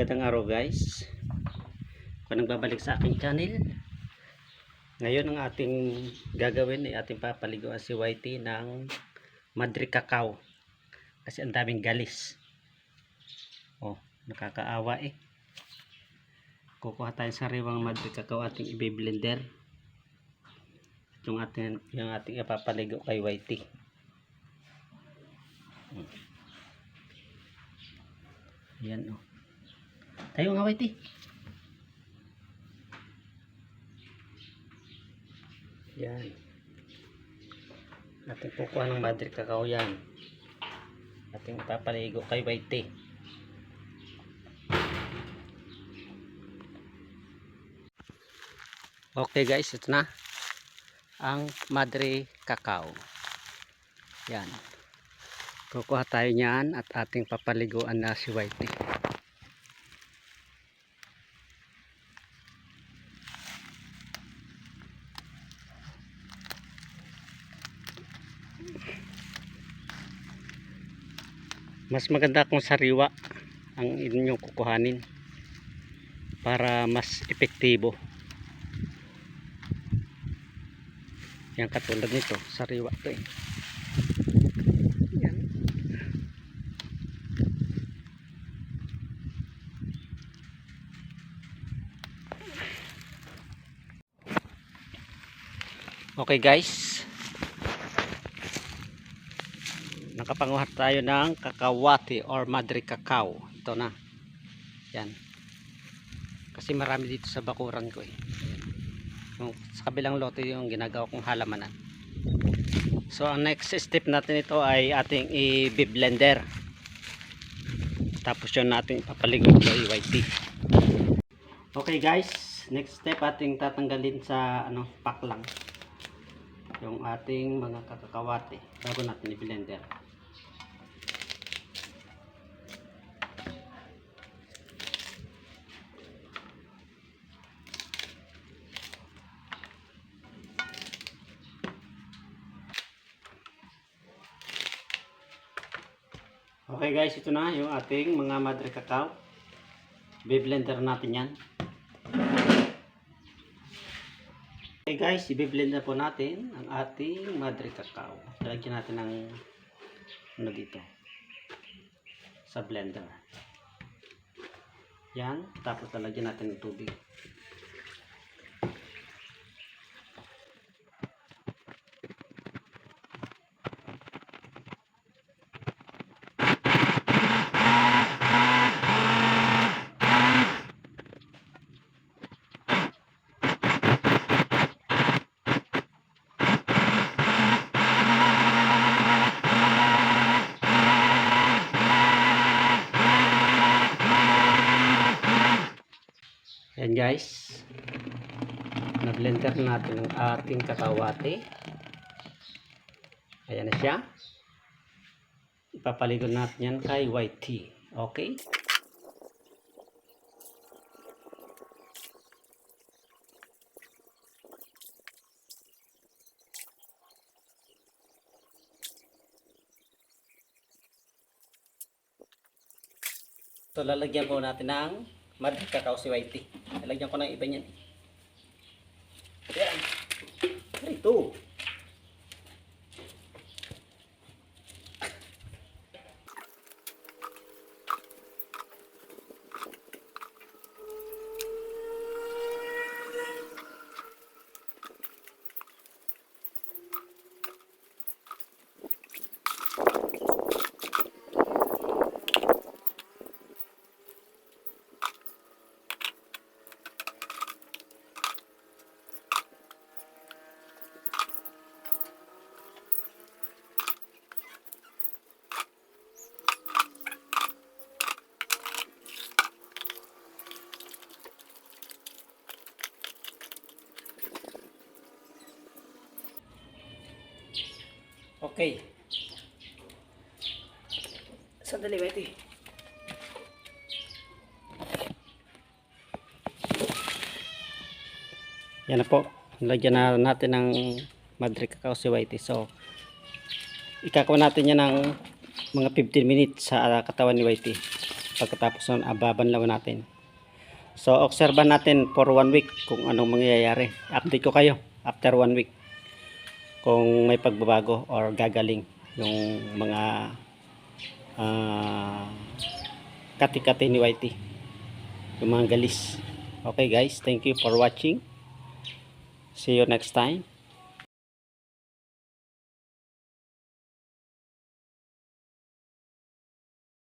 Magandang araw guys. Kung nagbabalik sa aking channel, ngayon ang ating gagawin ay ating papaliguan si Whitey ng Madre Cacao kasi ang daming galis. Oh, nakakaawa eh. Kukuha tayo sa sariwang Madre Cacao, ating i-blender yung ating ipapaligo kay Whitey. Yan oh. Tayo nga Whitey. Yan. Ating kukuha ng Madre Cacao yan. Ating ipapaligo kay Whitey. Okay guys, ito na ang Madre Cacao. Yan. Kukuha tayo niyan at ating papaliguan na si Whitey. Mas maganda kung sariwa ang inyong kukuhanin para mas epektibo. Yan, katulad nito, sariwa to eh. Yan. Okay guys, nakapanguha tayo ng kakawati or Madre Cacao. Ito na. Yan. Kasi marami dito sa bakuran ko eh. Yung sa kabilang lote yung ginagawa kong halamanan. So ang next step natin ito ay ating i-blender. Tapos yun natin ipapaligo kay Whitey. Okay guys, next step ating tatanggalin sa pack lang yung ating mga kakawati bago natin i-blender. Okay guys, ito na yung ating mga Madre Cacao. I-blender natin yan. Okay guys, i-blender po natin ang ating Madre Cacao. Lalagyan natin ng dito sa blender. Yan, tapos lalagyan natin ng tubig. Yan guys, na-blender natin ang ating kakawati. Ayan na siya. Ipapaligo natin yan kay Whitey. Okay? So lalagyan po natin ng Madre Cacao si Whitey. Lalagyan ko ng iba niyan. Ayan. Ito. Okay. Sandali, Whitey. Yan na po. Lagyan na natin ng Madre Cacao si Whitey. So, ikakuha natin yan ng mga 15 minutes sa katawan ni Whitey. Pagkatapos nun, babanlawan natin. So, obserbahan natin for 1 week kung anong mangyayari. Update ko kayo after 1 week kung may pagbabago or gagaling yung mga kati-kati ni Whitey, yung mga galis. Okay guys, thank you for watching. See you next time.